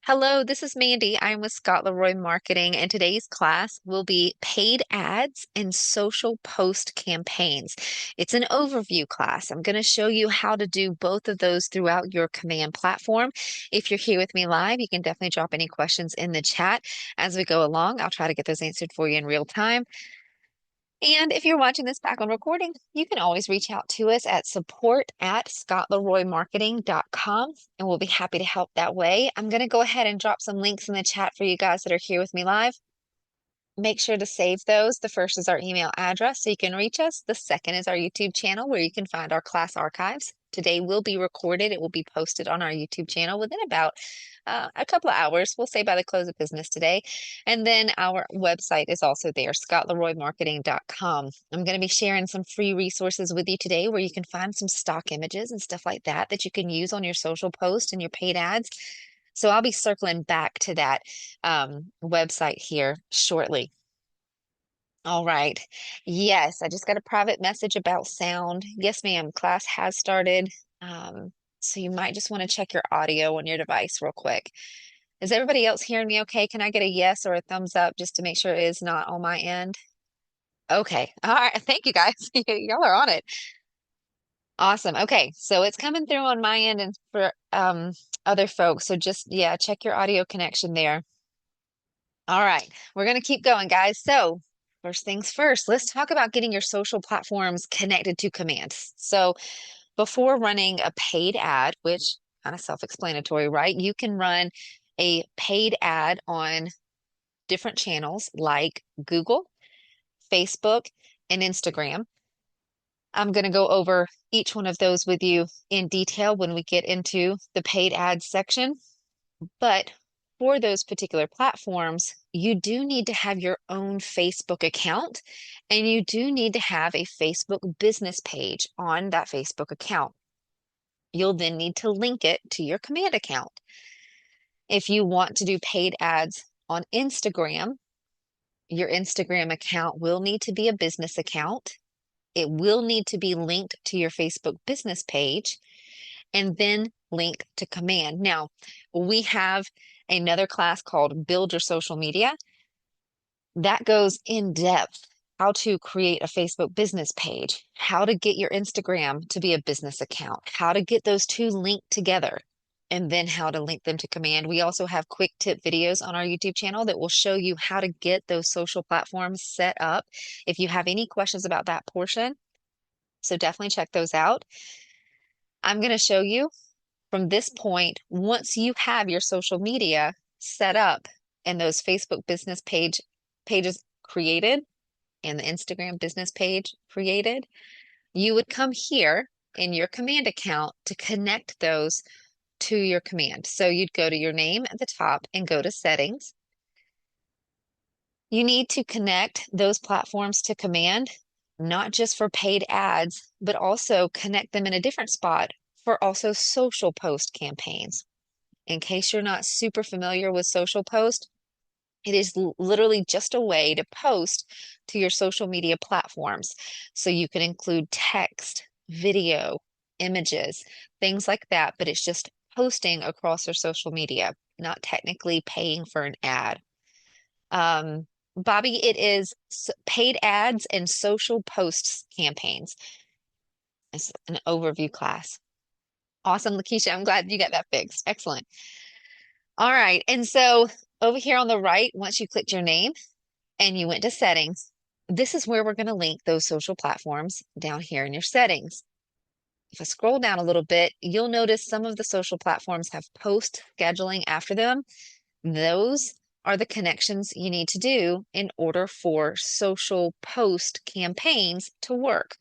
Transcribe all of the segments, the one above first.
Hello, this is Mandy. I'm with Scott Leroy Marketing, and today's class will be paid ads and social post campaigns. It's an overview class. I'm going to show you how to do both of those throughout your command platform. If you're here with me live, you can definitely drop any questions in the chat as we go along. I'll try to get those answered for you in real time. And if you're watching this back on recording, you can always reach out to us at support@scottleroymarketing.com, and we'll be happy to help that way. I'm going to go ahead and drop some links in the chat for you guys that are here with me live. Make sure to save those. The first is our email address so you can reach us. The second is our YouTube channel where you can find our class archives. Today will be recorded. It will be posted on our YouTube channel within about a couple of hours. We'll say by the close of business today. And then our website is also there, scottleroymarketing.com. I'm going to be sharing some free resources with you today where you can find some stock images and stuff like that that you can use on your social post and your paid ads. So I'll be circling back to that website here shortly. All right. Yes, I just got a private message about sound. Yes, ma'am. Class has started. So you might just want to check your audio on your device real quick. Is everybody else hearing me okay? Can I get a yes or a thumbs up just to make sure it is not on my end? Okay. All right. Thank you guys. Y'all are on it. Awesome. Okay. So it's coming through on my end and for other folks. So just yeah, check your audio connection there. All right, we're going to keep going, guys. So, first things first, let's talk about getting your social platforms connected to commands. So, before running a paid ad, which kind of self-explanatory, right? You can run a paid ad on different channels like Google, Facebook, and Instagram. I'm going to go over each one of those with you in detail when we get into the paid ads section. But for those particular platforms, you do need to have your own Facebook account and you do need to have a Facebook business page on that Facebook account. You'll then need to link it to your command account. If you want to do paid ads on Instagram, your Instagram account will need to be a business account. It will need to be linked to your Facebook business page and then link to command. Now, we have another class called Build Your Social Media that goes in depth how to create a Facebook business page, how to get your Instagram to be a business account, how to get those two linked together, and then how to link them to command. We also have quick tip videos on our YouTube channel that will show you how to get those social platforms set up. If you have any questions about that portion, so definitely check those out. I'm going to show you from this point, once you have your social media set up and those Facebook business pages created and the Instagram business page created, you would come here in your command account to connect those to your command. So you'd go to your name at the top and go to settings. You need to connect those platforms to command, not just for paid ads, but also connect them in a different spot for also social post campaigns. In case you're not super familiar with social post, it is literally just a way to post to your social media platforms. So you can include text, video, images, things like that, but it's just posting across your social media, not technically paying for an ad. Bobby, it is paid ads and social posts campaigns. It's an overview class. Awesome, Lakeisha. I'm glad you got that fixed. Excellent. All right. And so over here on the right, once you clicked your name and you went to settings, this is where we're going to link those social platforms down here in your settings. If I scroll down a little bit, you'll notice some of the social platforms have post scheduling after them. Those are the connections you need to do in order for social post campaigns to work.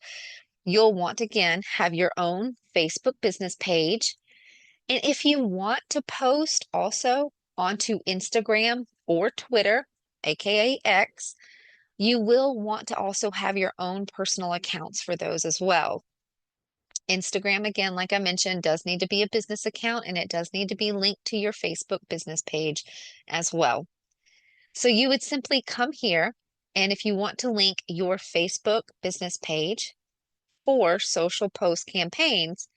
You'll want to, again, have your own Facebook business page. And if you want to post also onto Instagram or Twitter, aka X, you will want to also have your own personal accounts for those as well. Instagram, again, like I mentioned, does need to be a business account and it does need to be linked to your Facebook business page as well. So you would simply come here, and if you want to link your Facebook business page for social post campaigns,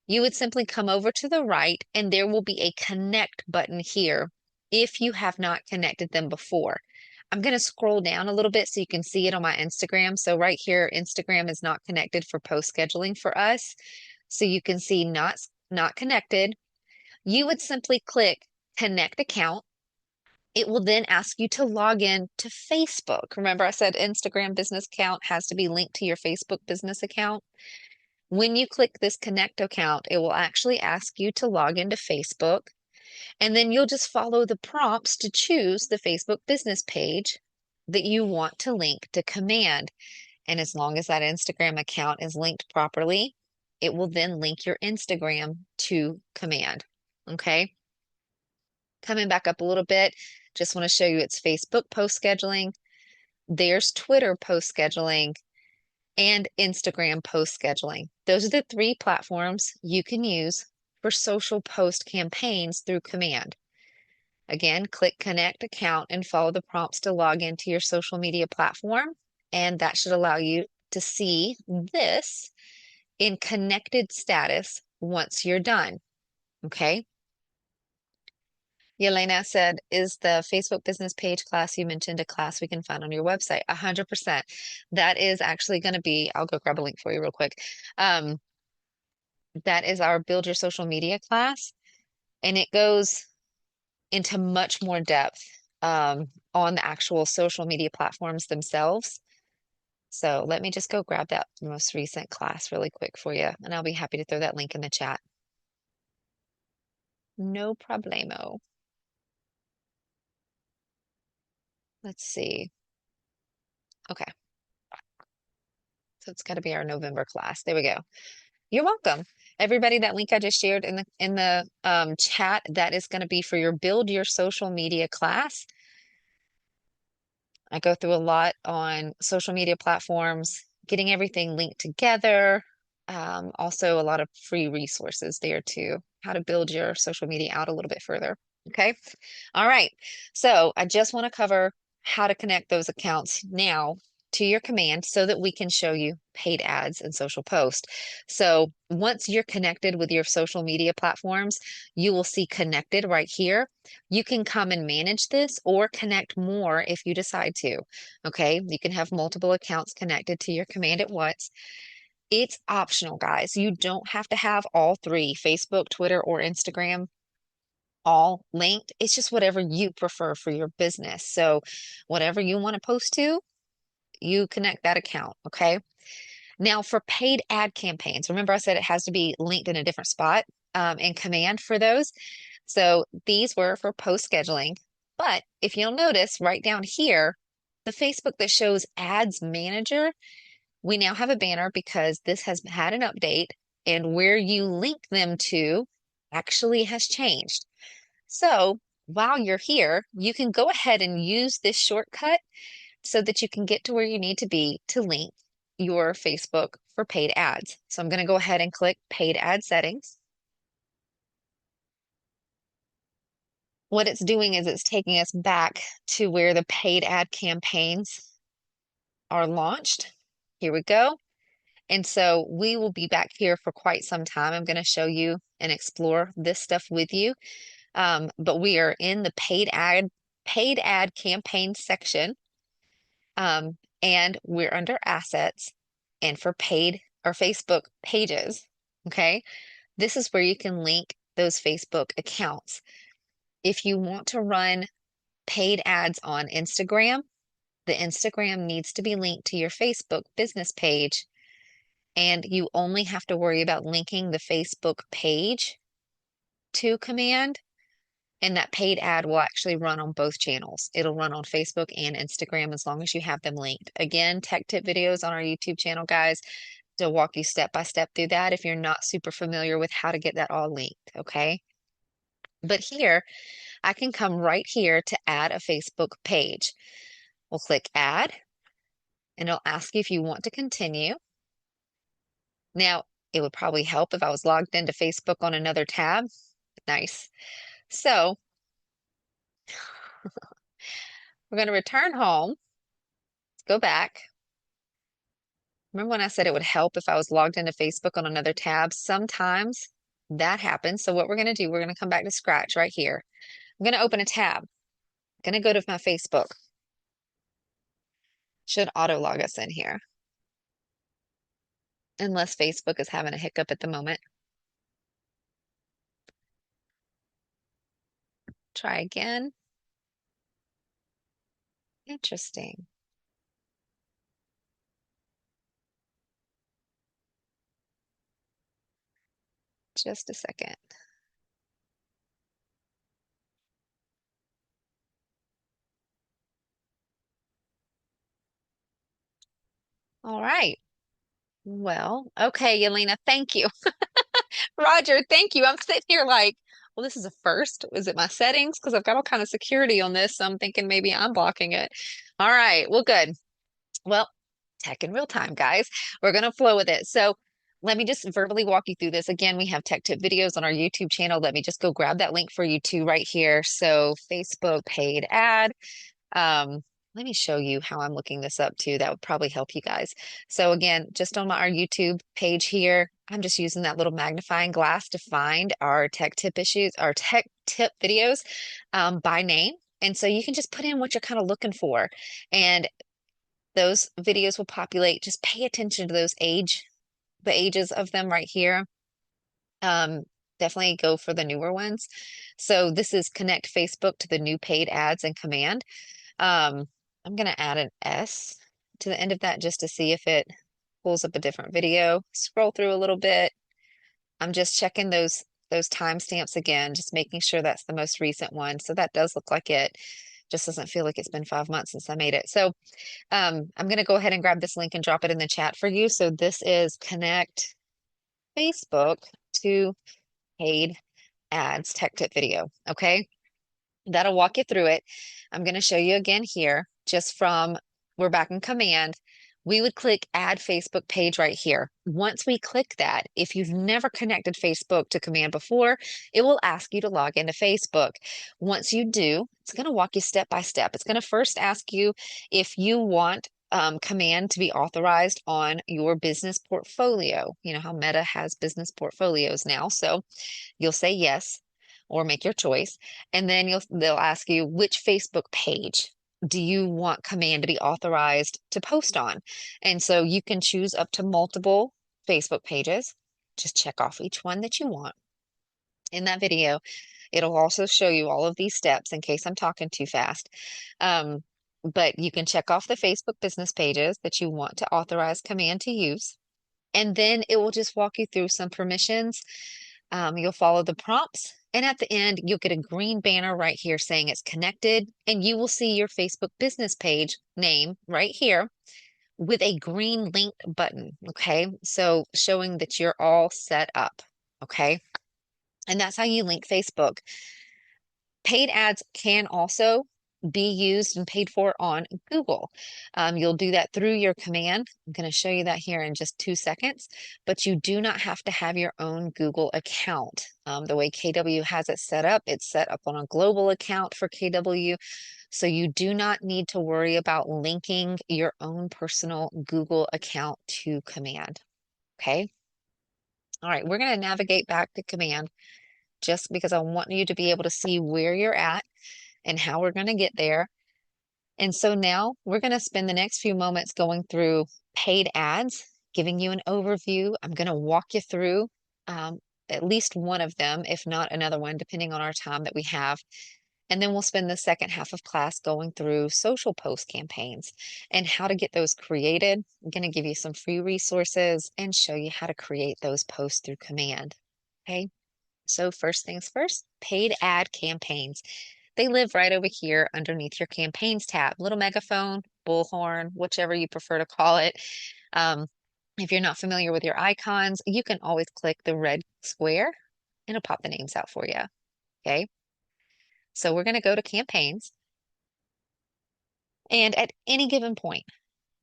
You would simply come over to the right and there will be a connect button here if you have not connected them before. I'm going to scroll down a little bit so you can see it on my Instagram. So right here, Instagram is not connected for post scheduling for us. So you can see not connected. You would simply click connect account. It will then ask you to log in to Facebook. Remember, I said Instagram business account has to be linked to your Facebook business account. When you click this connect account, it will actually ask you to log into Facebook, and then you'll just follow the prompts to choose the Facebook business page that you want to link to Command. And as long as that Instagram account is linked properly, it will then link your Instagram to Command. Okay. Coming back up a little bit, just want to show you it's Facebook post scheduling. There's Twitter post scheduling and Instagram post scheduling. Those are the three platforms you can use for social post campaigns through Command. Again, click connect account and follow the prompts to log into your social media platform. And that should allow you to see this in connected status once you're done. Okay. Yelena said, is the Facebook business page class you mentioned a class we can find on your website? 100%. That is actually going to be, I'll go grab a link for you real quick. That is our Build Your Social Media class, and it goes into much more depth on the actual social media platforms themselves. So let me just go grab that most recent class really quick for you, and I'll be happy to throw that link in the chat. No problemo. Let's see. Okay. So it's got to be our November class. There we go. You're welcome. Everybody, that link I just shared in the chat, that is going to be for your Build Your Social Media class. I go through a lot on social media platforms, getting everything linked together. Also, a lot of free resources there too, how to build your social media out a little bit further. Okay. All right. So I just want to cover how to connect those accounts now to your command so that we can show you paid ads and social post. So once you're connected with your social media platforms, you will see connected right here. You can come and manage this or connect more if you decide to. Okay. You can have multiple accounts connected to your command at once. It's optional, guys. You don't have to have all three, Facebook, Twitter, or Instagram, all linked. It's just whatever you prefer for your business. So whatever you want to post to, you connect that account. Okay. Now for paid ad campaigns, remember I said it has to be linked in a different spot in command for those. So these were for post scheduling. But if you'll notice right down here, the Facebook that shows Ads Manager, we now have a banner because this has had an update and where you link them to actually has changed. So while you're here, you can go ahead and use this shortcut so that you can get to where you need to be to link your Facebook for paid ads. So I'm going to go ahead and click paid ad settings. What it's doing is it's taking us back to where the paid ad campaigns are launched. Here we go. And so we will be back here for quite some time. I'm going to show you and explore this stuff with you. But we are in the paid ad campaign section. And we're under assets and for paid or Facebook pages. Okay. This is where you can link those Facebook accounts. If you want to run paid ads on Instagram, the Instagram needs to be linked to your Facebook business page. And you only have to worry about linking the Facebook page to command. And that paid ad will actually run on both channels. It'll run on Facebook and Instagram as long as you have them linked. Again, tech tip videos on our YouTube channel, guys, to walk you step by step through that if you're not super familiar with how to get that all linked, okay? But here, I can come right here to add a Facebook page. We'll click add, and it'll ask you if you want to continue. Now, it would probably help if I was logged into Facebook on another tab. Nice. So we're going to return home. Let's go back. Remember when I said it would help if I was logged into Facebook on another tab? Sometimes that happens. So what we're going to do, we're going to come back to scratch right here. I'm going to open a tab. I'm going to go to my Facebook. Should auto log us in here, unless Facebook is having a hiccup at the moment. Try again. Interesting. Just a second. All right. Well, okay, Yelena, thank you. Roger, thank you. I'm sitting here like, well, this is a first. Is it my settings? Because I've got all kind of security on this, so I'm thinking maybe I'm blocking it. All right, well, good. Well, tech in real time, guys. We're gonna flow with it. So let me just verbally walk you through this. Again, we have tech tip videos on our YouTube channel. Let me just go grab that link for you too right here. So Facebook paid ad. Let me show you how I'm looking this up too. That would probably help you guys. So again, just on our YouTube page here, I'm just using that little magnifying glass to find our tech tip issues, our tech tip videos by name. And so you can just put in what you're kind of looking for. And those videos will populate. Just pay attention to the ages of them right here. Um, Definitely go for the newer ones. So this is connect Facebook to the new paid ads and command. Um, I'm going to add an S to the end of that just to see if it pulls up a different video. Scroll through a little bit. I'm just checking those timestamps again, just making sure that's the most recent one. So that does look like it. Just doesn't feel like it's been 5 months since I made it. So I'm going to go ahead and grab this link and drop it in the chat for you. So this is connect Facebook to paid ads tech tip video. Okay. That'll walk you through it. I'm going to show you again here, just from we're back in command. We would click add Facebook page right here. Once we click that, if you've never connected Facebook to command before, it will ask you to log into Facebook. Once you do, it's going to walk you step by step. It's going to first ask you if you want command to be authorized on your business portfolio. You know how Meta has business portfolios now. So you'll say yes or make your choice. And then they'll ask you which Facebook page do you want command to be authorized to post on? And so you can choose up to multiple Facebook pages. Just check off each one that you want. In that video, it'll also show you all of these steps in case I'm talking too fast. But you can check off the Facebook business pages that you want to authorize command to use. And then it will just walk you through some permissions. You'll follow the prompts, and at the end, you'll get a green banner right here saying it's connected, and you will see your Facebook business page name right here with a green link button. Okay, so showing that you're all set up. Okay, and that's how you link Facebook. Paid ads can also be used and paid for on Google. You'll do that through your command. I'm going to show you that here in just 2 seconds, but you do not have to have your own Google account. The way KW has it set up, it's set up on a global account for KW. So you do not need to worry about linking your own personal Google account to command. Okay. All right, we're going to navigate back to command just because I want you to be able to see where you're at and how we're going to get there. And so now we're going to spend the next few moments going through paid ads, giving you an overview. I'm going to walk you through at least one of them, if not another one, depending on our time that we have. And then we'll spend the second half of class going through social post campaigns and how to get those created. I'm going to give you some free resources and show you how to create those posts through command. Okay. So first things first, paid ad campaigns. They live right over here underneath your campaigns tab, little megaphone, bullhorn, whichever you prefer to call it. If you're not familiar with your icons, you can always click the red square and it'll pop the names out for you. Okay. So we're going to go to campaigns. And at any given point,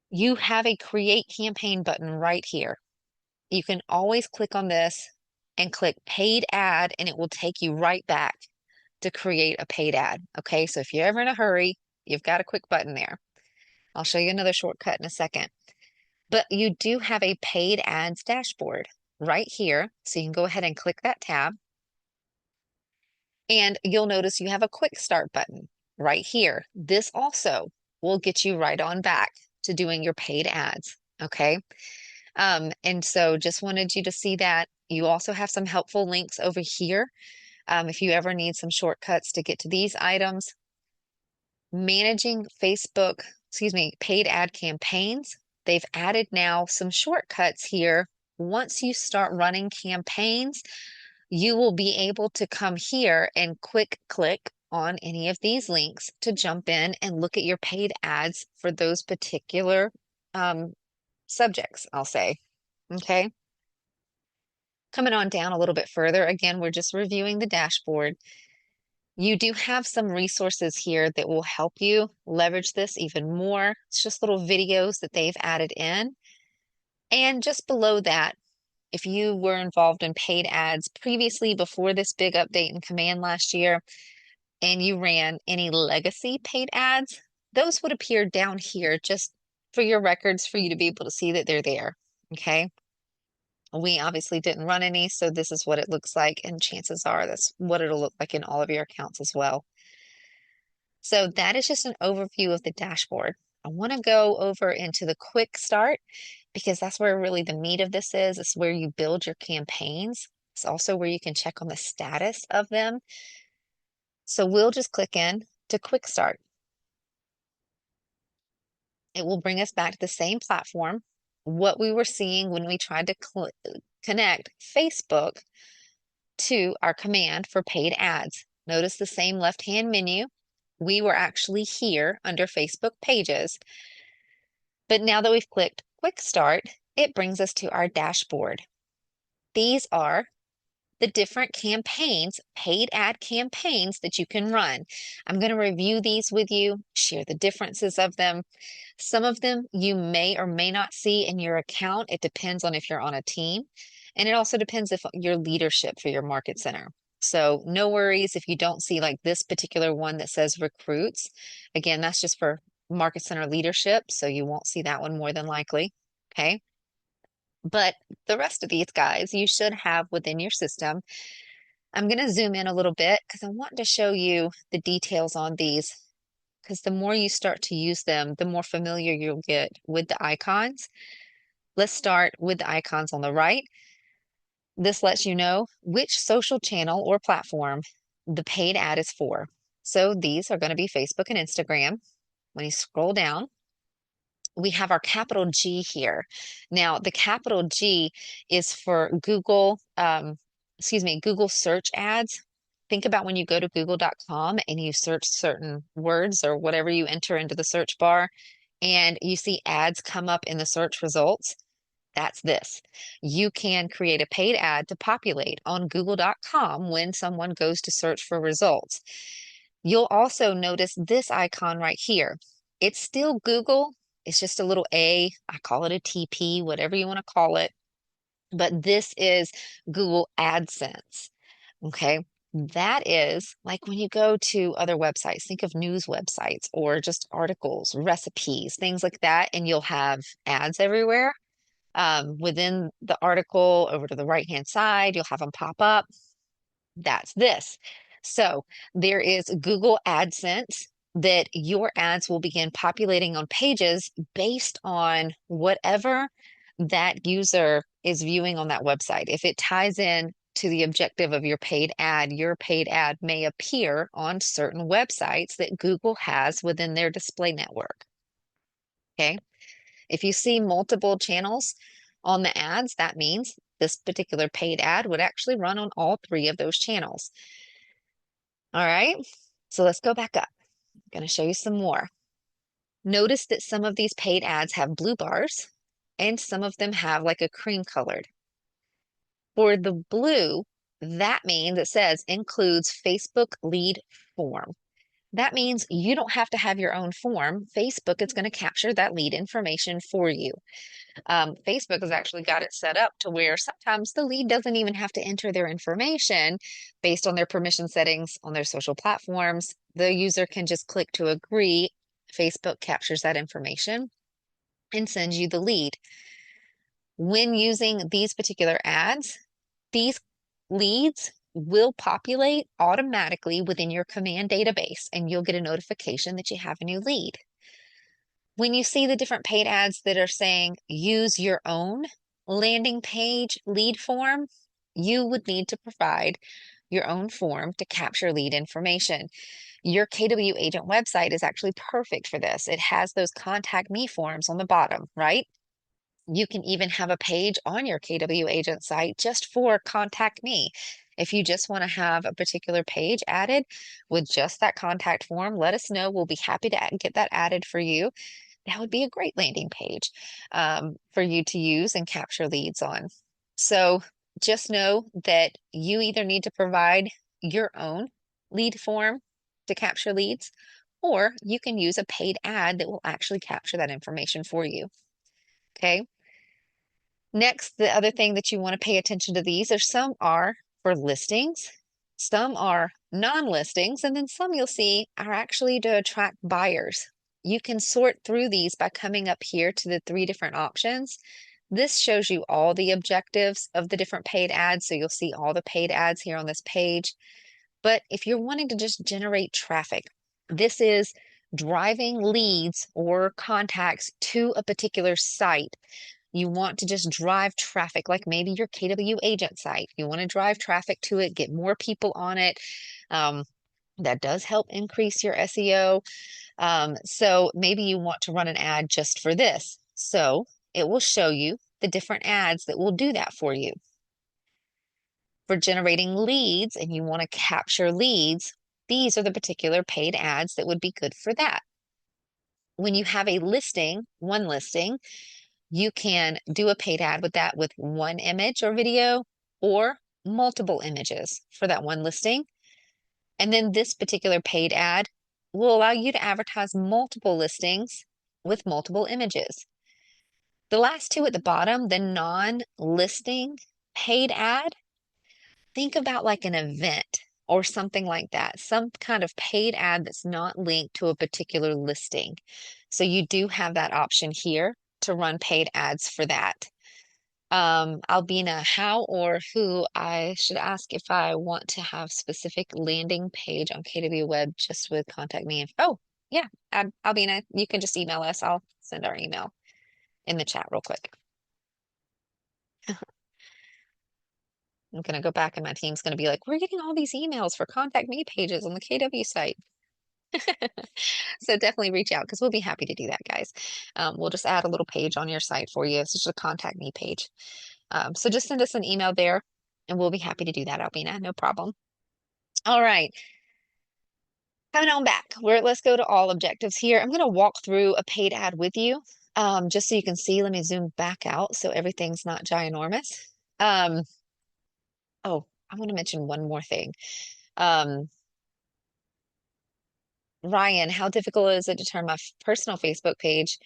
you have a create campaign button right here. You can always click on this and click paid ad, and it will take you right back to create a paid ad. Okay, so if you're ever in a hurry, you've got a quick button there. I'll show you another shortcut in a second. But you do have a paid ads dashboard right here. So you can go ahead and click that tab. And you'll notice you have a quick start button right here. This also will get you right on back to doing your paid ads. Okay. And so just wanted you to see that. You also have some helpful links over here. If you ever need some shortcuts to get to these items, managing Facebook, excuse me, paid ad campaigns. They've added now some shortcuts here. Once you start running campaigns, you will be able to come here and quick click on any of these links to jump in and look at your paid ads for those particular um, subjects, I'll say. Okay. Coming on down a little bit further, again, we're just reviewing the dashboard. You do have some resources here that will help you leverage this even more. It's just little videos that they've added in. And just below that, if you were involved in paid ads previously before this big update in Command last year, and you ran any legacy paid ads, those would appear down here just for your records for you to be able to see that they're there. Okay. We obviously didn't run any, so this is what it looks like, and chances are that's what it'll look like in all of your accounts as well. So that is just an overview of the dashboard. I want to go over into the quick start because that's where really the meat of this is. It's where you build your campaigns. It's also where you can check on the status of them. So we'll just click in to quick start. It will bring us back to the same platform. What we were seeing when we tried to connect Facebook to our command for paid ads. Notice the same left-hand menu. We were actually here under Facebook pages. But now that we've clicked Quick Start, it brings us to our dashboard. These are the different campaigns, paid ad campaigns that you can run. I'm going to review these with you, share the differences of them. Some of them you may or may not see in your account. It depends on if you're on a team. And it also depends if your leadership for your market center. So no worries if you don't see like this particular one that says recruits. Again, that's just for market center leadership. So you won't see that one more than likely. Okay. But the rest of these guys you should have within your system. I'm going to zoom in a little bit because I want to show you the details on these because the more you start to use them, the more familiar you'll get with the icons. Let's start with the icons on the right. This lets you know which social channel or platform the paid ad is for. So these are going to be Facebook and Instagram. When you scroll down, we have our capital G here. Now, the capital G is for Google, Google search ads. Think about when you go to google.com and you search certain words or whatever you enter into the search bar, and you see ads come up in the search results. That's this. You can create a paid ad to populate on google.com when someone goes to search for results. You'll also notice this icon right here. It's still Google. It's just a little A. I call it a TP, whatever you want to call it. But this is Google AdSense. Okay. That is like when you go to other websites, think of news websites or just articles, recipes, things like that, and you'll have ads everywhere. Within the article over to the right-hand side, you'll have them pop up. That's this. So there is Google AdSense that your ads will begin populating on pages based on whatever that user is viewing on that website. If it ties in to the objective of your paid ad may appear on certain websites that Google has within their display network. Okay. If you see multiple channels on the ads, that means this particular paid ad would actually run on all three of those channels. All right, so let's go back up. I'm going to show you some more. Notice that some of these paid ads have blue bars and some of them have like a cream colored. For the blue, that means it says includes Facebook lead form. That means you don't have to have your own form. Facebook is going to capture that lead information for you. Facebook has actually got it set up to where sometimes the lead doesn't even have to enter their information based on their permission settings on their social platforms. The user can just click to agree. Facebook captures that information. and sends you the lead. When using these particular ads, these leads will populate automatically within your command database, and you'll get a notification that you have a new lead. When you see the different paid ads that are saying use your own landing page lead form, you would need to provide your own form to capture lead information. Your KW Agent website is actually perfect for this. It has those contact me forms on the bottom, right? You can even have a page on your KW Agent site just for contact me. If you just want to have a particular page added with just that contact form, let us know. We'll be happy to get that added for you. That would be a great landing page for you to use and capture leads on. So just know that you either need to provide your own lead form to capture leads, or you can use a paid ad that will actually capture that information for you. Okay. Next, the other thing that you want to pay attention to these are some are for listings, some are non-listings, and then some you'll see are actually to attract buyers. You can sort through these by coming up here to the 3 different options. This shows you all the objectives of the different paid ads, so you'll see all the paid ads here on this page. But if you're wanting to just generate traffic, this is driving leads or contacts to a particular site. You want to just drive traffic, like maybe your KW Agent site. You want to drive traffic to it, get more people on it. Um, that does help increase your SEO. So maybe you want to run an ad just for this. So it will show you the different ads that will do that for you. For generating leads and you want to capture leads, these are the particular paid ads that would be good for that. When you have a listing, one listing, you can do a paid ad with that with one image or video or multiple images for that one listing. And then this particular paid ad will allow you to advertise multiple listings with multiple images. The last 2 at the bottom, the non-listing paid ad, think about like an event or something like that, some kind of paid ad that's not linked to a particular listing. So you do have that option here to run paid ads for that. Albina, how or who I should ask if I want to have specific landing page on KW Web just with contact me. Oh, yeah, Albina, you can just email us. I'll send our email in the chat real quick. I'm going to go back and my team's going to be like, we're getting all these emails for contact me pages on the KW site. So definitely reach out because we'll be happy to do that, guys. We'll just add a little page on your site for you. It's just a contact me page. So just send us an email there and we'll be happy to do that, Albina. No problem. All right. Coming on back, let's go to all objectives here. I'm going to walk through a paid ad with you just so you can see. Let me zoom back out so everything's not ginormous. Oh, I want to mention one more thing. Ryan, how difficult is it to turn my personal Facebook page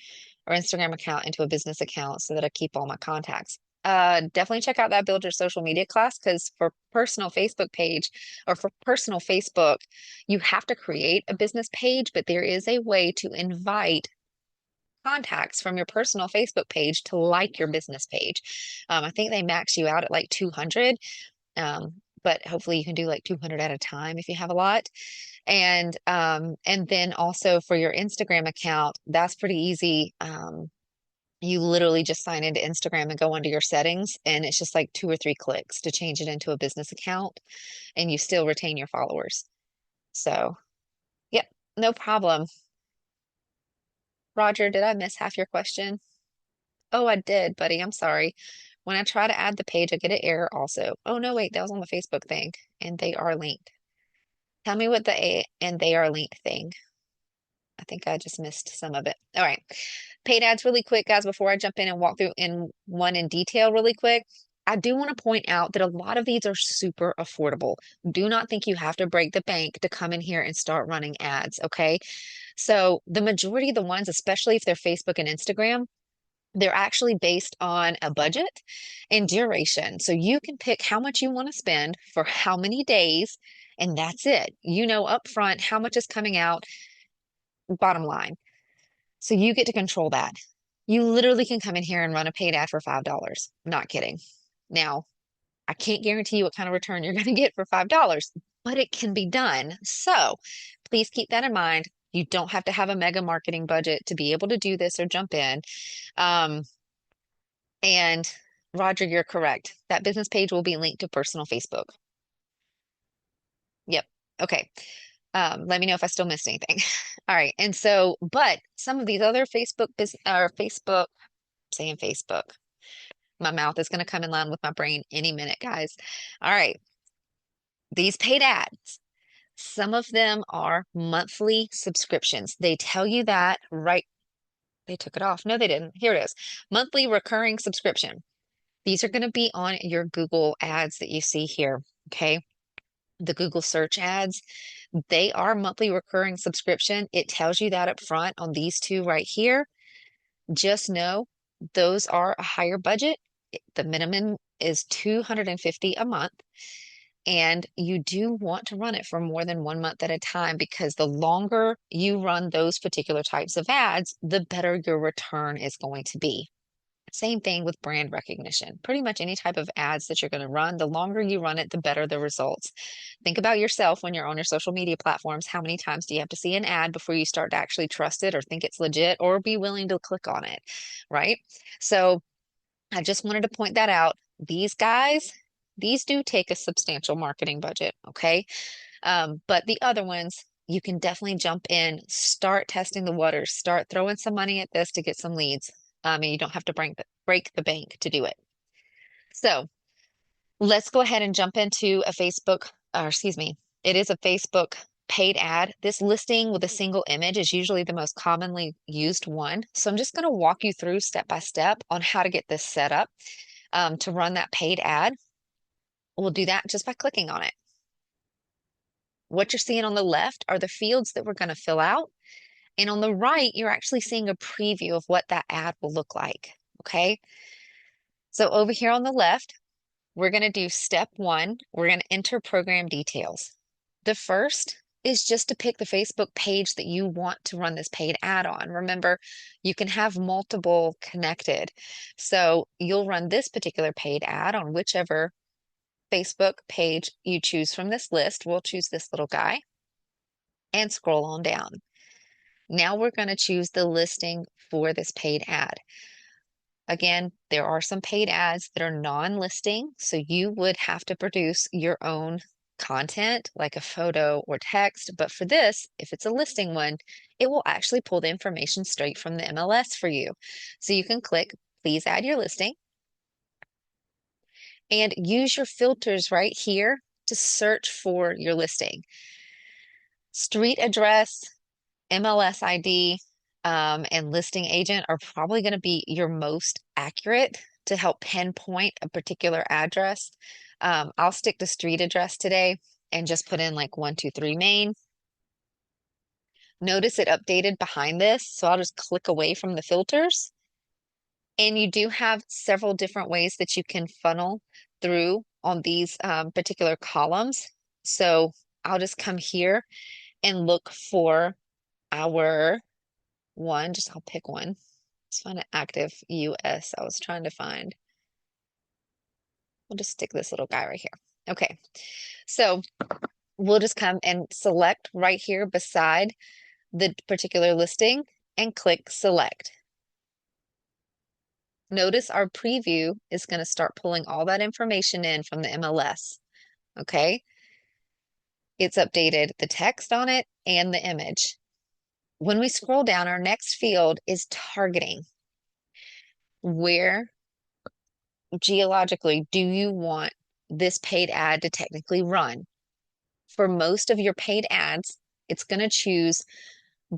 or Instagram account into a business account so that I keep all my contacts? Definitely check out that Build Your Social Media class because for personal Facebook page or for personal Facebook, you have to create a business page, but there is a way to invite contacts from your personal Facebook page to like your business page. I think they max you out at like 200, but hopefully you can do like 200 at a time if you have a lot. And then also for your Instagram account, that's pretty easy. You literally just sign into Instagram and go under your settings, and it's just like 2 or 3 clicks to change it into a business account, and you still retain your followers. So, yep, no problem. Roger, did I miss half your question? Oh, I did, buddy. I'm sorry. When I try to add the page, I get an error also. Oh, no, wait, that was on the Facebook thing, and they are linked. Tell me what the and they are linked thing. I think I just missed some of it. All right. Paid ads really quick, guys, before I jump in and walk through one in detail really quick. I do want to point out that a lot of these are super affordable. Do not think you have to break the bank to come in here and start running ads, okay? So the majority of the ones, especially if they're Facebook and Instagram, they're actually based on a budget and duration. So you can pick how much you want to spend for how many days, and that's it. You know upfront how much is coming out, bottom line. So you get to control that. You literally can come in here and run a paid ad for $5. I'm not kidding. Now, I can't guarantee you what kind of return you're going to get for $5, but it can be done. So please keep that in mind. You don't have to have a mega marketing budget to be able to do this or jump in. Um, and Roger, you're correct. That business page will be linked to personal Facebook. Yep. Okay. Let me know if I still missed anything. All right. And so, but some of these other Facebook business or Facebook, saying Facebook, my mouth is going to come in line with my brain any minute, guys. All right. These paid ads, some of them are monthly subscriptions. They tell you that right. They took it off. No, they didn't. Here it is. Monthly recurring subscription. These are going to be on your Google ads that you see here. Okay. The Google search ads, they are monthly recurring subscription. It tells you that up front on these two right here. Just know those are a higher budget. The minimum is 250 a month. And you do want to run it for more than 1 month at a time because the longer you run those particular types of ads, the better your return is going to be. Same thing with brand recognition. Pretty much any type of ads that you're going to run, the longer you run it, the better the results. Think about yourself when you're on your social media platforms. How many times do you have to see an ad before you start to actually trust it or think it's legit or be willing to click on it, right? So I just wanted to point that out. These guys, these do take a substantial marketing budget, okay? But the other ones, you can definitely jump in, start testing the waters, start throwing some money at this to get some leads. And you don't have to break the bank to do it. So let's go ahead and jump into a Facebook, or excuse me, it is a Facebook paid ad. This listing with a single image is usually the most commonly used one. So I'm just going to walk you through step by step on how to get this set up to run that paid ad. We'll do that just by clicking on it. What you're seeing on the left are the fields that we're going to fill out. And on the right, you're actually seeing a preview of what that ad will look like. Okay. So over here on the left, we're going to do step one. We're going to enter program details. The first is just to pick the Facebook page that you want to run this paid ad on. Remember, you can have multiple connected. So you'll run this particular paid ad on whichever Facebook page you choose from this list. We'll choose this little guy and scroll on down. Now we're going to choose the listing for this paid ad. Again, there are some paid ads that are non-listing, so you would have to produce your own content like a photo or text. But for this, if it's a listing one, it will actually pull the information straight from the MLS for you. So you can click, please add your listing, and use your filters right here to search for your listing. Street address, MLS ID, and listing agent are probably going to be your most accurate to help pinpoint a particular address. I'll stick to street address today and just put in like 123 Main. Notice it updated behind this, so I'll just click away from the filters. And you do have several different ways that you can funnel through on these particular columns. So I'll just come here and look for our one, just I'll pick one. Let's find an active US I was trying to find. We'll just stick this little guy right here. Okay, so we'll just come and select right here beside the particular listing and click select. Notice our preview is going to start pulling all that information in from the MLS. Okay, it's updated the text on it and the image. When we scroll down, our next field is targeting. Where geologically do you want this paid ad to technically run? For most of your paid ads, it's going to choose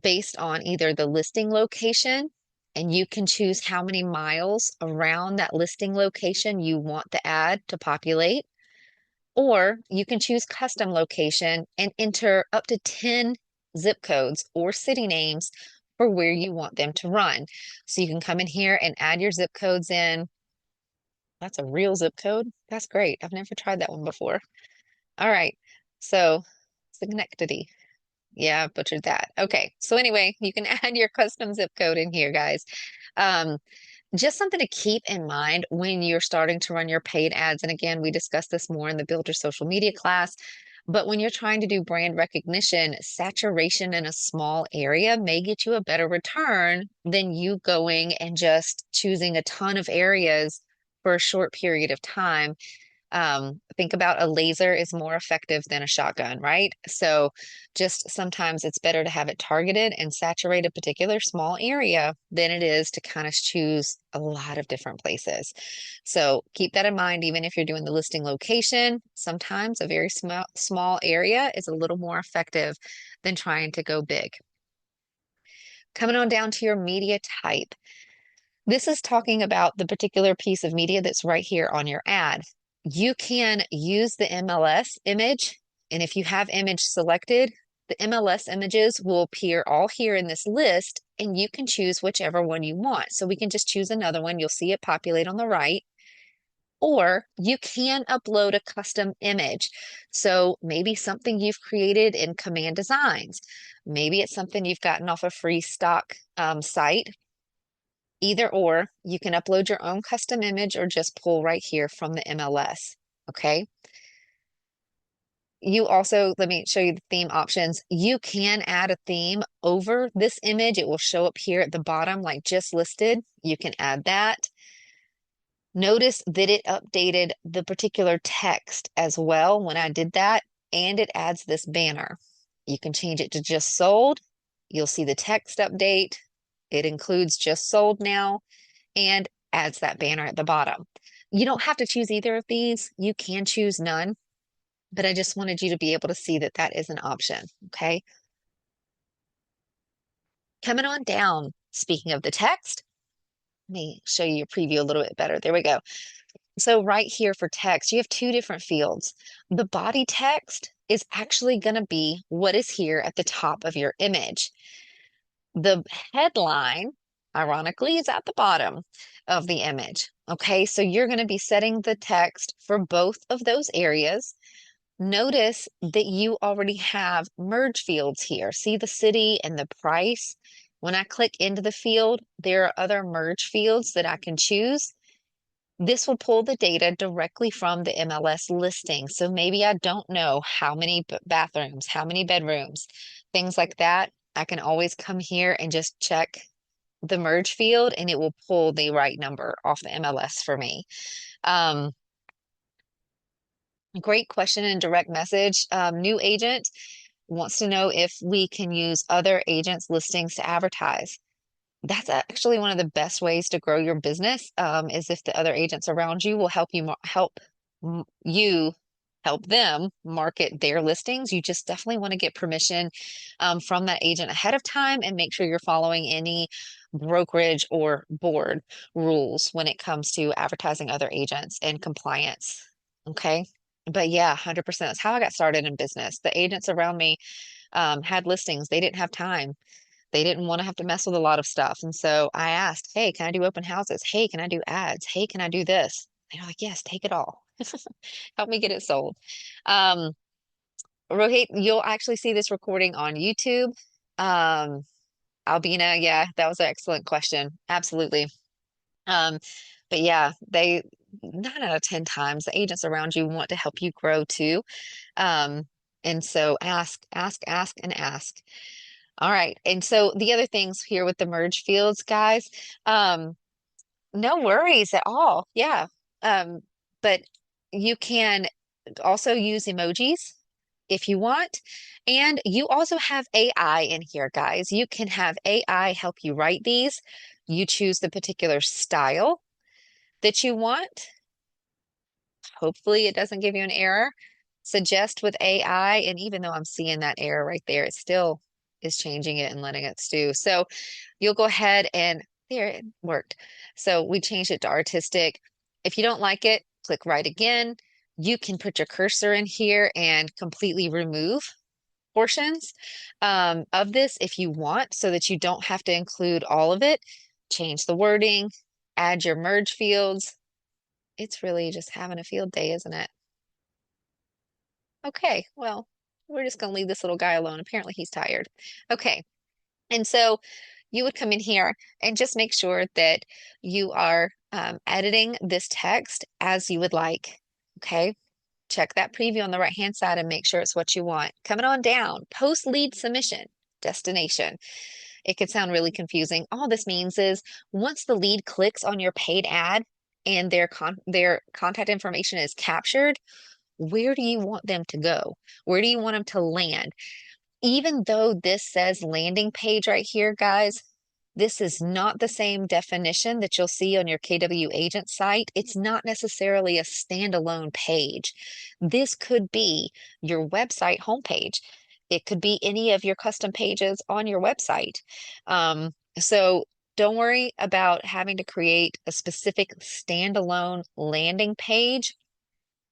based on either the listing location, and you can choose how many miles around that listing location you want the ad to populate, or you can choose custom location and enter up to 10 zip codes or city names for where you want them to run. So you can come in here and add your zip codes in. That's a real zip code. That's great. I've never tried that one before. All right. So Schenectady. Yeah, butchered that. Okay. So anyway, you can add your custom zip code in here, guys. Um, just something to keep in mind when you're starting to run your paid ads. And again, we discussed this more in the Build Your Social Media class. But when you're trying to do brand recognition, saturation in a small area may get you a better return than you going and just choosing a ton of areas for a short period of time. Think about a laser is more effective than a shotgun, right? So just sometimes it's better to have it targeted and saturate a particular small area than it is to kind of choose a lot of different places. So keep that in mind, even if you're doing the listing location, sometimes a very small area is a little more effective than trying to go big. Coming on down to your media type. This is talking about the particular piece of media that's right here on your ad. You can use the MLS image, and if you have image selected, the MLS images will appear all here in this list, and you can choose whichever one you want. So we can just choose another one. You'll see it populate on the right. Or you can upload a custom image. So maybe something you've created in Command Designs. Maybe it's something you've gotten off a free stock site. Either or, you can upload your own custom image or just pull right here from the MLS. Okay. You also, let me show you the theme options. You can add a theme over this image. It will show up here at the bottom, like just listed. You can add that. Notice that it updated the particular text as well when I did that, and it adds this banner. You can change it to just sold. You'll see the text update. It includes just sold now and adds that banner at the bottom. You don't have to choose either of these. You can choose none, but I just wanted you to be able to see that that is an option. Okay. Coming on down, speaking of the text, let me show you your preview a little bit better. There we go. So right here for text, you have two different fields. The body text is actually going to be what is here at the top of your image. The headline, ironically, is at the bottom of the image. Okay, so you're going to be setting the text for both of those areas. Notice that you already have merge fields here. See the city and the price? When I click into the field, there are other merge fields that I can choose. This will pull the data directly from the MLS listing. So maybe I don't know how many bathrooms, how many bedrooms, things like that. I can always come here and just check the merge field and it will pull the right number off the MLS for me. Um, Great question in direct message. New agent wants to know if we can use other agents' listings to advertise. That's actually one of the best ways to grow your business, is if the other agents around you will help you you help them market their listings. You just definitely want to get permission from that agent ahead of time and make sure you're following any brokerage or board rules when it comes to advertising other agents and compliance. Okay. But yeah, 100%. That's how I got started in business. The agents around me had listings. They didn't have time. They didn't want to have to mess with a lot of stuff. And so I asked, hey, can I do open houses? Hey, can I do ads? Hey, can I do this? They're like, yes, take it all. Help me get it sold. Um, Rohit, you'll actually see this recording on YouTube. Um, Albina, yeah, that was an excellent question. Absolutely. Um, but yeah, 9 out of 10 times, the agents around you want to help you grow too. Um, and so ask, ask, ask, and ask. All right. And so the other things here with the merge fields, guys, um, no worries at all. Yeah. Um, but you can also use emojis if you want. And you also have AI in here, guys. You can have AI help you write these. You choose the particular style that you want. Hopefully, it doesn't give you an error. Suggest with AI, and even though I'm seeing that error right there, it still is changing it and letting it stew. So you'll go ahead and there it worked. So we changed it to artistic. If you don't like it, click right again. You can put your cursor in here and completely remove portions of this if you want so that you don't have to include all of it. Change the wording, add your merge fields. It's really just having a field day, isn't it? Okay, well. we're just going to leave this little guy alone. Apparently he's tired. Okay. And so you would come in here and just make sure that you are editing this text as you would like. Okay. Check that preview on the right hand side and make sure it's what you want. Coming on down, post lead submission, destination. It could sound really confusing. All this means is once the lead clicks on your paid ad and their contact information is captured, where do you want them to go? Where do you want them to land? Even though this says landing page right here, guys, this is not the same definition that you'll see on your KW agent site. It's not necessarily a standalone page. This could be your website homepage. It could be any of your custom pages on your website. So don't worry about having to create a specific standalone landing page.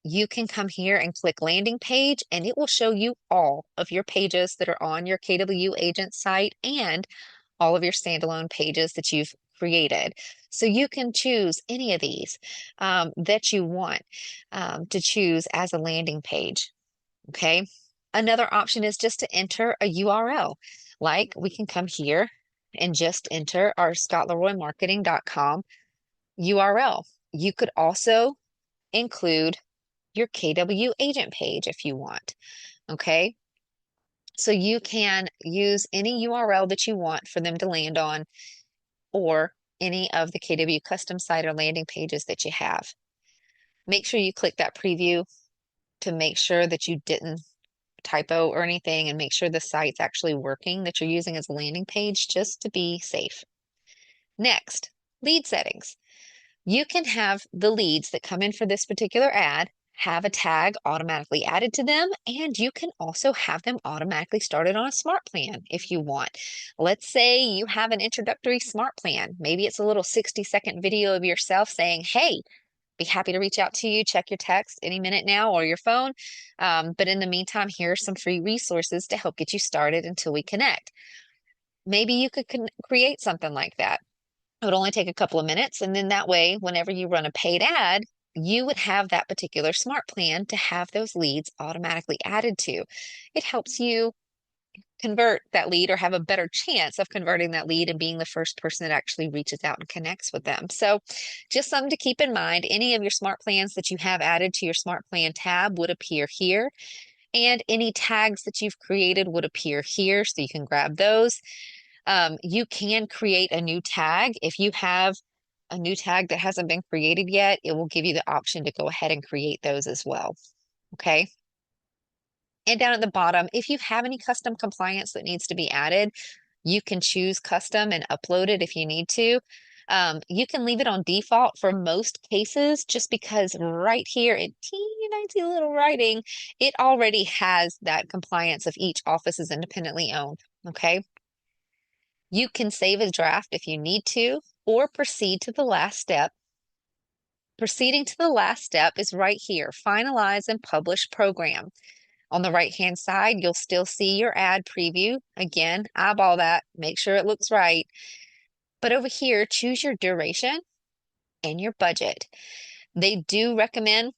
You can come here and click landing page and it will show you all of your pages that are on your KW agent site and all of your standalone pages that you've created. So you can choose any of these that you want to choose as a landing page. Okay. Another option is just to enter a URL. Like we can come here and just enter our scottleroymarketing.com URL. You could also include your KW agent page if you want. Okay. So you can use any URL that you want for them to land on or any of the KW custom site or landing pages that you have. Make sure you click that preview to make sure that you didn't typo or anything and make sure the site's actually working that you're using as a landing page just to be safe. Next, lead settings. You can have the leads that come in for this particular ad have a tag automatically added to them, and you can also have them automatically started on a smart plan if you want. Let's say you have an introductory smart plan. Maybe it's a little 60-second video of yourself saying, hey, be happy to reach out to you. Check your text any minute now or your phone. But in the meantime, here are some free resources to help get you started until we connect. Maybe you could create something like that. It would only take a couple of minutes. And then that way, whenever you run a paid ad, you would have that particular smart plan to have those leads automatically added to. It helps you convert that lead or have a better chance of converting that lead and being the first person that actually reaches out and connects with them. So just something to keep in mind. Any of your smart plans that you have added to your smart plan tab would appear here. And any tags that you've created would appear here. So you can grab those. You can create a new tag. If you have a new tag that hasn't been created yet, it will give you the option to go ahead and create those as well. Okay. And down at the bottom, if you have any custom compliance that needs to be added, you can choose custom and upload it if you need to. You can leave it on default for most cases just because right here in teeny tiny little writing, it already has that compliance of each office is independently owned. Okay. You can save a draft if you need to or proceed to the last step. Proceeding to the last step is right here, finalize and publish program. On the right-hand side, you'll still see your ad preview. Again, eyeball that, make sure it looks right. But over here, choose your duration and your budget. They do recommend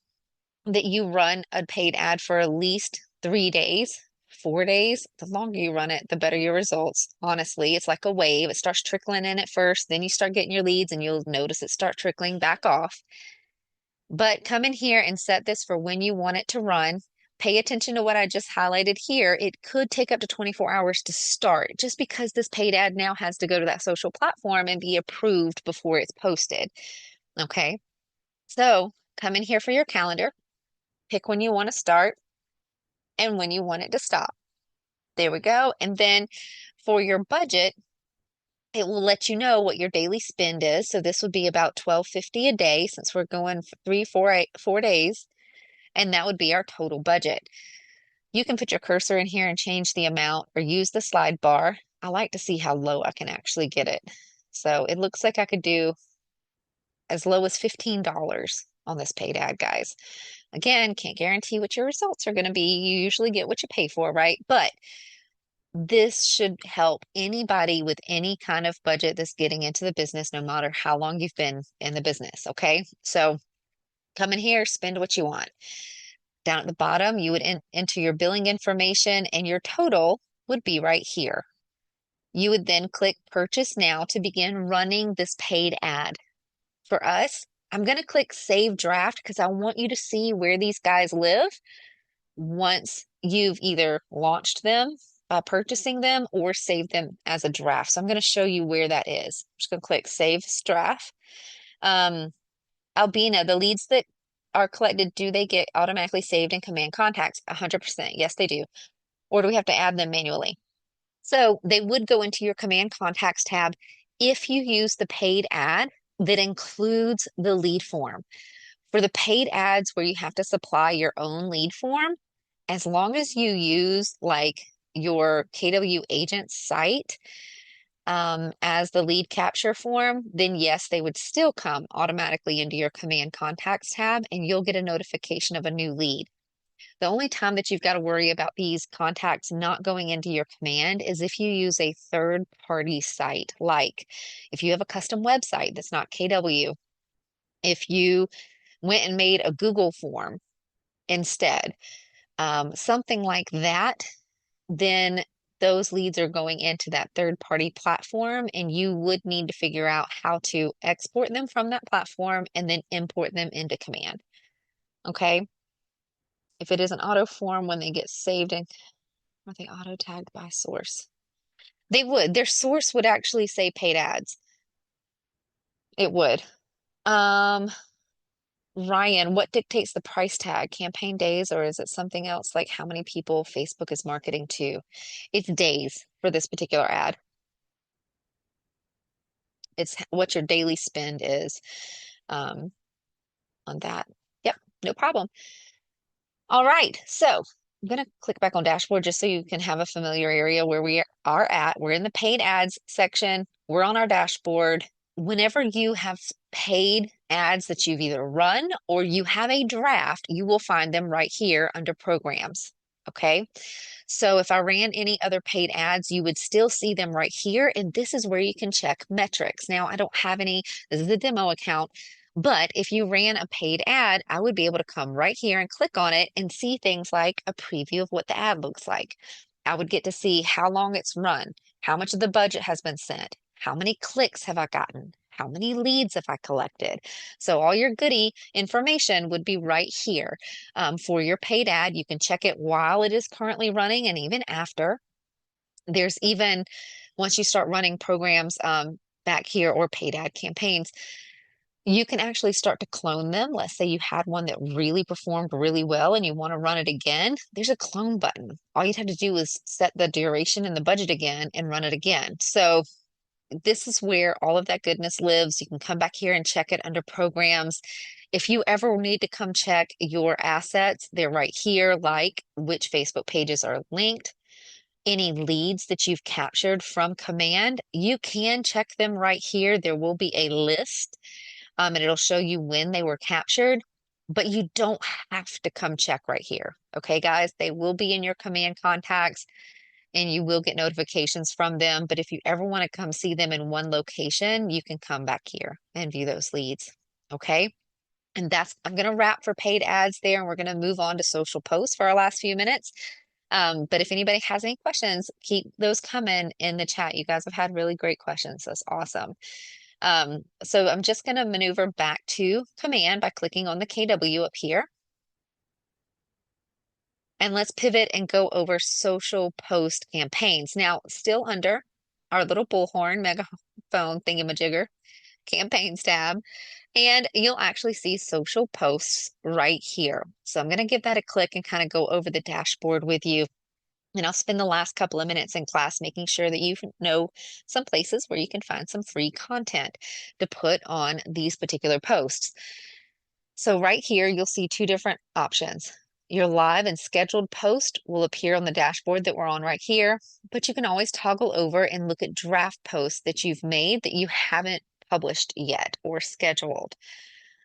that you run a paid ad for at least 3 days. 4 days, the longer you run it, the better your results. Honestly, it's like a wave. It starts trickling in at first, then you start getting your leads and you'll notice it start trickling back off. But come in here and set this for when you want it to run. Pay attention to what I just highlighted here. It could take up to 24 hours to start just because this paid ad now has to go to that social platform and be approved before it's posted. Okay. So come in here for your calendar, pick when you want to start and when you want it to stop. There we go. And then for your budget, it will let you know what your daily spend is. So this would be about $12.50 a day since we're going 4 days, and that would be our total budget. You can put your cursor in here and change the amount or use the slide bar. I like to see how low I can actually get it. So it looks like I could do as low as $15 on this paid ad, guys. Again, can't guarantee what your results are going to be. You usually get what you pay for, right? But this should help anybody with any kind of budget that's getting into the business, no matter how long you've been in the business. Okay. So come in here, spend what you want. Down at the bottom, you would enter your billing information and your total would be right here. You would then click Purchase Now to begin running this paid ad. For us, I'm going to click Save Draft because I want you to see where these guys live once you've either launched them by purchasing them or saved them as a draft. So I'm going to show you where that is. I'm just going to click Save Draft. Albina, the leads that are collected, do they get automatically saved in Command Contacts? 100%. Yes, they do. Or do we have to add them manually? So they would go into your Command Contacts tab if you use the paid ad that includes the lead form. For the paid ads where you have to supply your own lead form, as long as you use like your KW agent site as the lead capture form, then yes, they would still come automatically into your Command Contacts tab and you'll get a notification of a new lead. The only time that you've got to worry about these contacts not going into your command is if you use a third-party site, like if you have a custom website that's not KW, if you went and made a Google form instead, something like that, then those leads are going into that third-party platform, and you would need to figure out how to export them from that platform and then import them into command. Okay? If it is an auto form, when they get saved, and are they auto tagged by source? They would. Their source would actually say paid ads. It would. Um, Ryan, what dictates the price tag? Campaign days, or is it something else like how many people Facebook is marketing to? It's days for this particular ad. It's what your daily spend is um, on that. Yep, no problem. All right, so I'm going to click back on dashboard just so you can have a familiar area where we are at. We're in the paid ads section. We're on our dashboard. Whenever you have paid ads that you've either run or you have a draft, you will find them right here under programs. Okay. So if I ran any other paid ads, you would still see them right here. And this is where you can check metrics. Now, I don't have any, this is a demo account, but if you ran a paid ad, I would be able to come right here and click on it and see things like a preview of what the ad looks like. I would get to see how long it's run, how much of the budget has been sent, how many clicks have I gotten, how many leads have I collected. So all your goody information would be right here. For your paid ad, you can check it while it is currently running and even after. There's even, once you start running programs back here or paid ad campaigns, you can actually start to clone them. Let's say you had one that really performed really well and you want to run it again. There's a clone button. All you'd have to do is set the duration and the budget again and run it again. So this is where all of that goodness lives. You can come back here and check it under programs. If you ever need to come check your assets, they're right here, like which Facebook pages are linked, any leads that you've captured from command, you can check them right here. There will be a list and it'll show you when they were captured, but you don't have to come check right here. Okay, guys, they will be in your command contacts and you will get notifications from them. But if you ever want to come see them in one location, you can come back here and view those leads. Okay. And I'm going to wrap for paid ads there, and we're going to move on to social posts for our last few minutes. But if anybody has any questions, keep those coming in the chat. You guys have had really great questions. That's awesome. So I'm just going to maneuver back to command by clicking on the KW up here. And let's pivot and go over social post campaigns. Now, still under our little bullhorn megaphone thingamajigger campaigns tab, and you'll actually see social posts right here. So I'm going to give that a click and kind of go over the dashboard with you. And I'll spend the last couple of minutes in class making sure that you know some places where you can find some free content to put on these particular posts. So right here, you'll see two different options. Your live and scheduled post will appear on the dashboard that we're on right here, but you can always toggle over and look at draft posts that you've made that you haven't published yet or scheduled.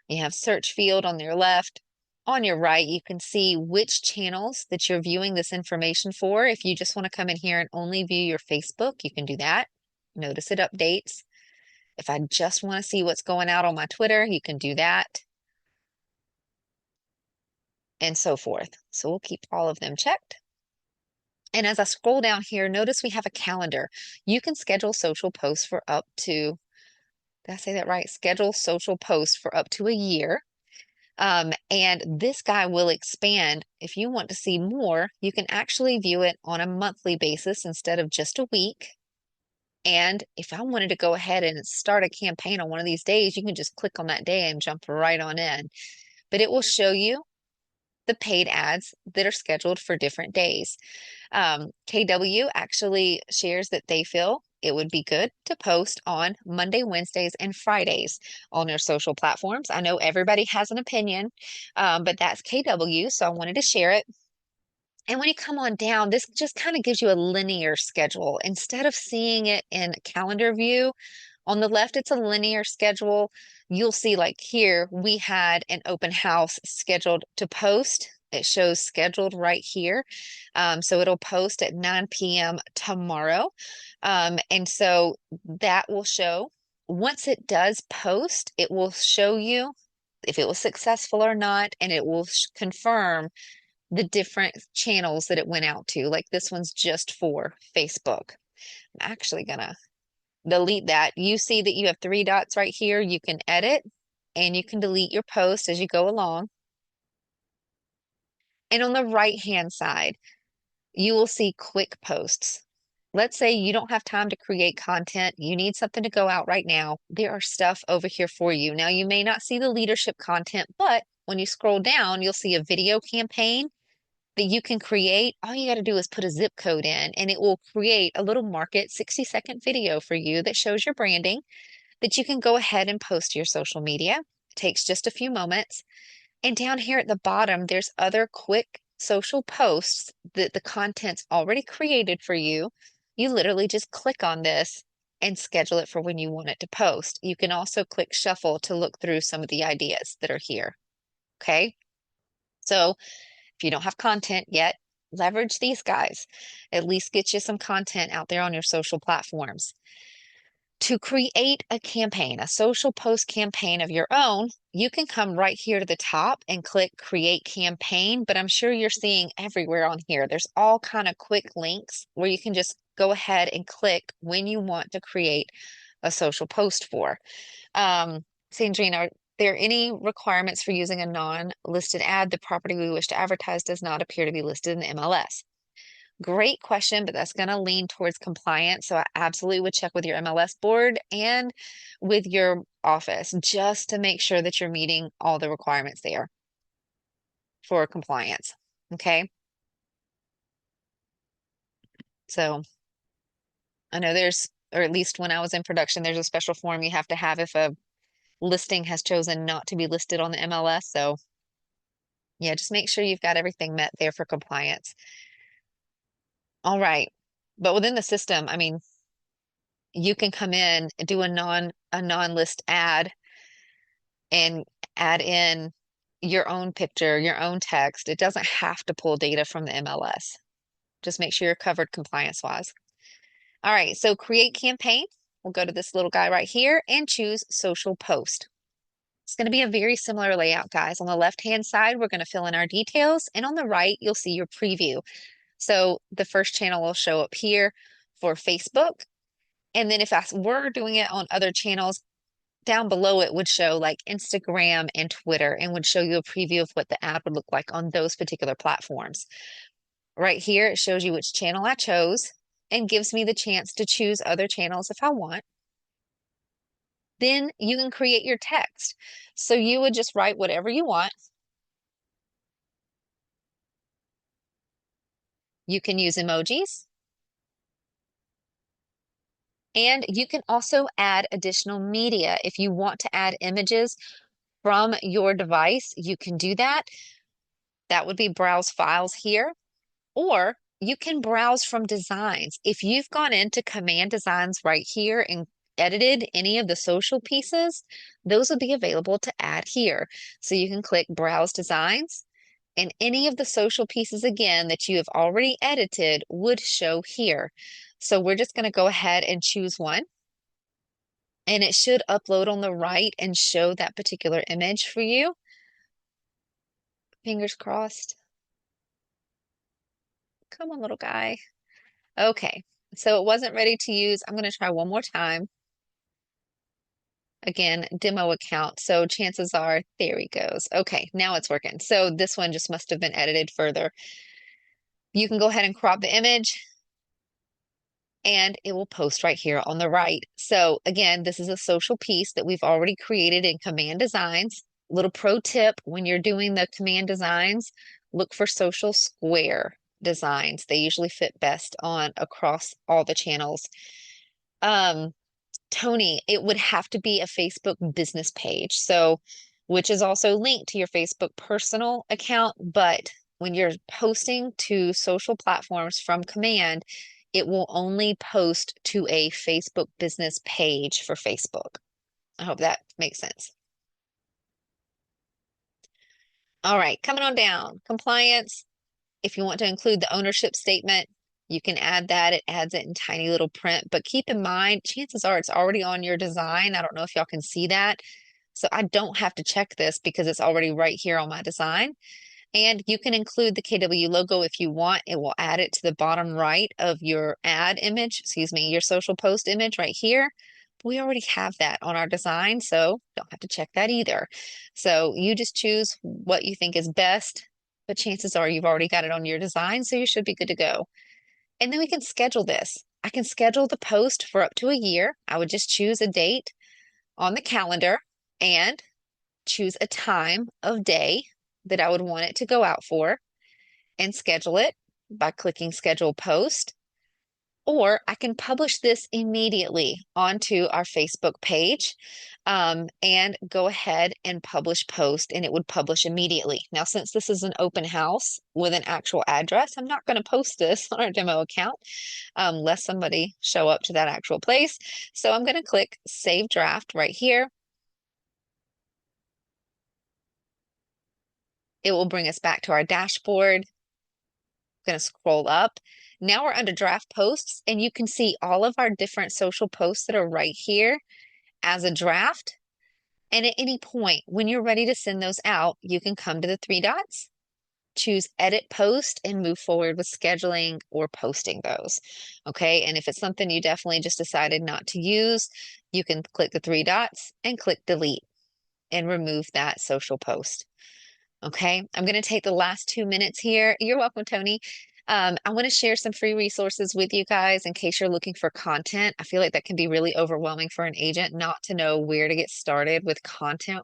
You have search field on your left. On your right, you can see which channels that you're viewing this information for. If you just want to come in here and only view your Facebook, you can do that. Notice it updates. If I just want to see what's going out on my Twitter, you can do that. and so forth. So we'll keep all of them checked. And as I scroll down here, notice we have a calendar. You can schedule social posts for up to, did I say that right? Schedule social posts for up to a year. And this guy will expand. If you want to see more, you can actually view it on a monthly basis instead of just a week. And if I wanted to go ahead and start a campaign on one of these days, you can just click on that day and jump right on in. But it will show you the paid ads that are scheduled for different days. KW actually shares that they feel it would be good to post on Monday, Wednesdays, and Fridays on their social platforms. I know everybody has an opinion, but that's KW, so I wanted to share it. And when you come on down, this just kind of gives you a linear schedule. Instead of seeing it in calendar view, on the left, it's a linear schedule. You'll see like here, we had an open house scheduled to post. It shows scheduled right here. So it'll post at 9 p.m. tomorrow. And so that will show, once it does post, it will show you if it was successful or not, and it will confirm the different channels that it went out to. Like this one's just for Facebook. I'm actually gonna delete that. You see that you have three dots right here. You can edit and you can delete your post as you go along. And on the right-hand side, you will see quick posts. Let's say you don't have time to create content. You need something to go out right now. There are stuff over here for you. Now, you may not see the leadership content, but when you scroll down, you'll see a video campaign that you can create. All you got to do is put a zip code in and it will create a little market 60-second video for you that shows your branding that you can go ahead and post to your social media. It takes just a few moments. And down here at the bottom, there's other quick social posts that the content's already created for you. You literally just click on this and schedule it for when you want it to post. You can also click shuffle to look through some of the ideas that are here. Okay. So if you don't have content yet, leverage these guys. At least get you some content out there on your social platforms. To create a campaign, a social post campaign of your own, you can come right here to the top and click create campaign, but I'm sure you're seeing everywhere on here. There's all kind of quick links where you can just go ahead and click when you want to create a social post for. Sandrine, are there any requirements for using a non-listed ad? The property we wish to advertise does not appear to be listed in the MLS. Great question, but that's going to lean towards compliance. So I absolutely would check with your MLS board and with your office just to make sure that you're meeting all the requirements there for compliance. Okay. So I know there's, or at least when I was in production, there's a special form you have to have if a listing has chosen not to be listed on the MLS. So yeah, just make sure you've got everything met there for compliance. All right. But within the system, I mean, you can come in and do a non-list ad and add in your own picture, your own text. It doesn't have to pull data from the MLS. Just make sure you're covered compliance-wise. All right, so create campaign. We'll go to this little guy right here and choose social post. It's going to be a very similar layout, guys. On the left-hand side, we're going to fill in our details, and on the right, you'll see your preview. So the first channel will show up here for Facebook. And then if I were doing it on other channels, down below it would show like Instagram and Twitter and would show you a preview of what the ad would look like on those particular platforms. Right here, it shows you which channel I chose and gives me the chance to choose other channels if I want. Then you can create your text. So you would just write whatever you want. You can use emojis. And you can also add additional media. If you want to add images from your device, you can do that. That would be browse files here. Or you can browse from designs. If you've gone into command designs right here and edited any of the social pieces, those will be available to add here. So you can click browse designs and any of the social pieces again that you have already edited would show here. So we're just going to go ahead and choose one. And it should upload on the right and show that particular image for you. Fingers crossed. Come on, little guy. Okay, so it wasn't ready to use. I'm going to try one more time. Again, demo account. So chances are, there he goes. Okay, now it's working. So this one just must have been edited further. You can go ahead and crop the image and it will post right here on the right. So again, this is a social piece that we've already created in Command Designs. Little pro tip, when you're doing the Command Designs, look for social square designs. They usually fit best on across all the channels. Um, Tony, it would have to be a Facebook business page. So, which is also linked to your Facebook personal account. But when you're posting to social platforms from Command, it will only post to a Facebook business page for Facebook. I hope that makes sense. All right, coming on down. Compliance. If you want to include the ownership statement, you can add that. It adds it in tiny little print, but keep in mind, chances are it's already on your design. I don't know if y'all can see that. So I don't have to check this because it's already right here on my design. And you can include the KW logo if you want. It will add it to the bottom right of your ad image, excuse me, your social post image right here. We already have that on our design, so don't have to check that either. So you just choose what you think is best, but chances are you've already got it on your design, so you should be good to go. And then we can schedule this. I can schedule the post for up to a year. I would just choose a date on the calendar and choose a time of day that I would want it to go out for and schedule it by clicking schedule post. Or I can publish this immediately onto our Facebook page and go ahead and publish post, and it would publish immediately. Now, since this is an open house with an actual address, I'm not going to post this on our demo account unless somebody show up to that actual place. So I'm going to click Save Draft right here. It will bring us back to our dashboard. I'm going to scroll up. Now we're under draft posts, and you can see all of our different social posts that are right here as a draft. And at any point, when you're ready to send those out, you can come to the three dots, choose edit post, and move forward with scheduling or posting those. Okay. And if it's something you definitely just decided not to use, you can click the three dots and click delete and remove that social post. Okay, I'm going to take the last 2 minutes here. You're welcome, Tony. I want to share some free resources with you guys in case you're looking for content. I feel like that can be really overwhelming for an agent not to know where to get started with content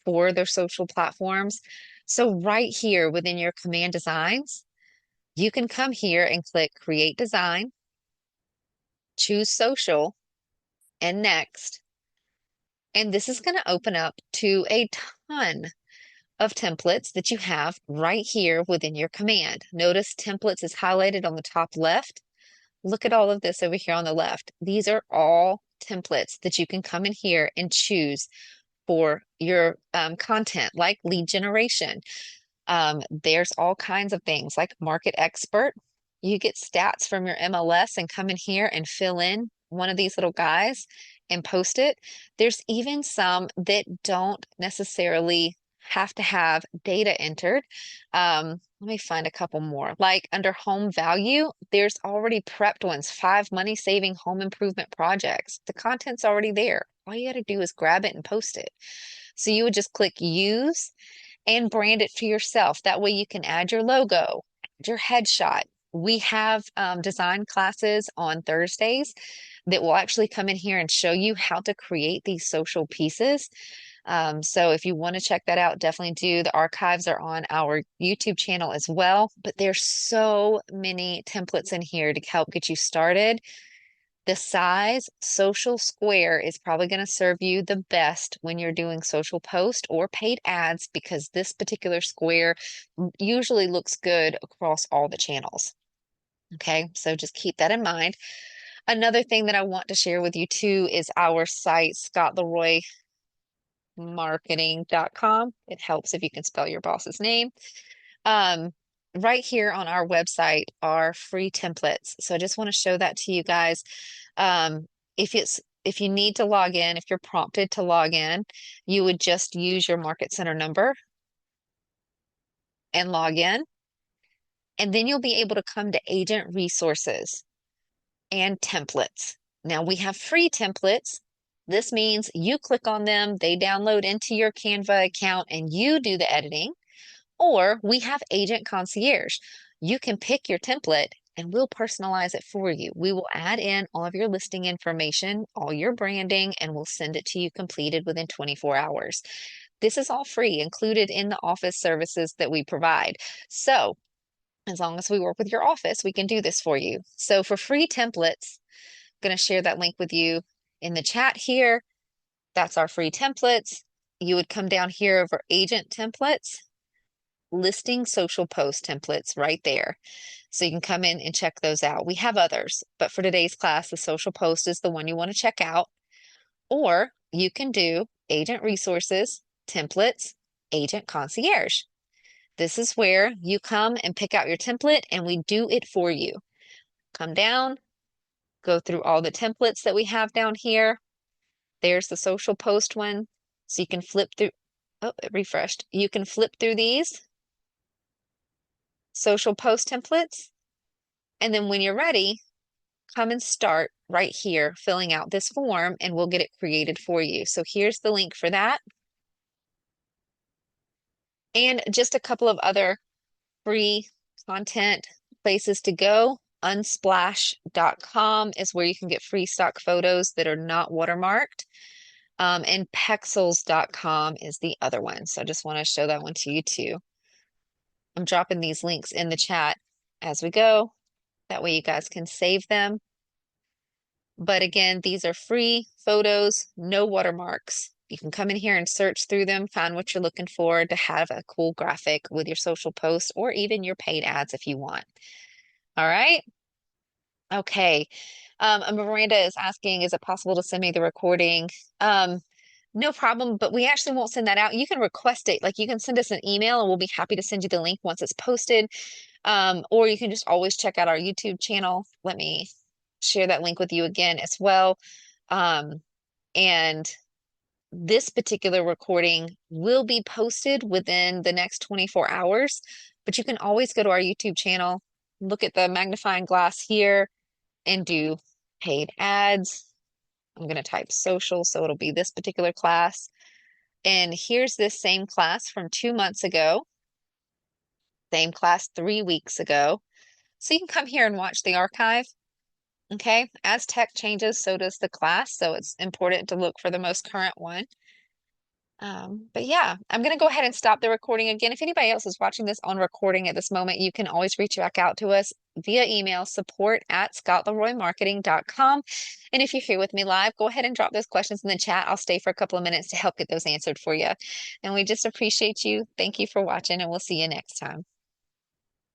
for their social platforms. So right here within your Command Designs, you can come here and click Create Design, choose Social, and Next. And this is going to open up to a ton of templates that you have right here within your command. Notice templates is highlighted on the top left. Look at all of this over here on the left. These are all templates that you can come in here and choose for your content, like lead generation. There's all kinds of things like market expert. You get stats from your MLS and come in here and fill in one of these little guys and post it. There's even some that don't necessarily have to have data entered. Let me find a couple more. Like under home value, there's already prepped ones, 5 money-saving home improvement projects. The content's already there. All you got to do is grab it and post it. So you would just click use and brand it for yourself. That way you can add your logo, add your headshot. We have design classes on Thursdays that will actually come in here and show you how to create these social pieces. So if you want to check that out, definitely do. The archives are on our YouTube channel as well, but there's so many templates in here to help get you started. The size social square is probably going to serve you the best when you're doing social post or paid ads because this particular square usually looks good across all the channels. Okay, so just keep that in mind. Another thing that I want to share with you too is our site, scottleroymarketing.com. It helps if you can spell your boss's name. Um, right here on our website are free templates. So I just want to show that to you guys. Um, if you need to log in, if you're prompted to log in, you would just use your Market Center number and log in. And then you'll be able to come to agent resources and templates. Now we have free templates. This means you click on them, they download into your Canva account, and you do the editing. Or we have Agent Concierge. You can pick your template and we'll personalize it for you. We will add in all of your listing information, all your branding, and we'll send it to you completed within 24 hours. This is all free, included in the office services that we provide. So, as long as we work with your office, we can do this for you. So, for free templates, I'm going to share that link with you in the chat here. That's our free templates. You would come down here over agent templates, listing social post templates right there. So you can come in and check those out. We have others, but for today's class, the social post is the one you want to check out. Or you can do agent resources, templates, agent concierge. This is where you come and pick out your template and we do it for you. Come down, go through all the templates that we have down here. There's the social post one. So you can flip through. Oh, it refreshed. You can flip through these social post templates. And then when you're ready, come and start right here filling out this form and we'll get it created for you. So here's the link for that. And just a couple of other free content places to go. Unsplash.com is where you can get free stock photos that are not watermarked. And Pexels.com is the other one. So I just want to show that one to you too. I'm dropping these links in the chat as we go. That way you guys can save them. But again, these are free photos, no watermarks. You can come in here and search through them, find what you're looking for to have a cool graphic with your social posts or even your paid ads if you want. All right. Okay. Miranda is asking, is it possible to send me the recording? No problem, but we actually won't send that out. You can request it. Like you can send us an email and we'll be happy to send you the link once it's posted. Or you can just always check out our YouTube channel. Let me share that link with you again as well. And this particular recording will be posted within the next 24 hours, but you can always go to our YouTube channel, look at the magnifying glass here, and do paid ads. I'm going to type social, so it'll be this particular class. And here's this same class from 2 months ago, same class 3 weeks ago. So you can come here and watch the archive. Okay, as tech changes, so does the class. So it's important to look for the most current one. But yeah, I'm going to go ahead and stop the recording again. If anybody else is watching this on recording at this moment, you can always reach back out to us via email, support@scottleroymarketing.com. And if you're here with me live, go ahead and drop those questions in the chat. I'll stay for a couple of minutes to help get those answered for you. And we just appreciate you. Thank you for watching, and we'll see you next time.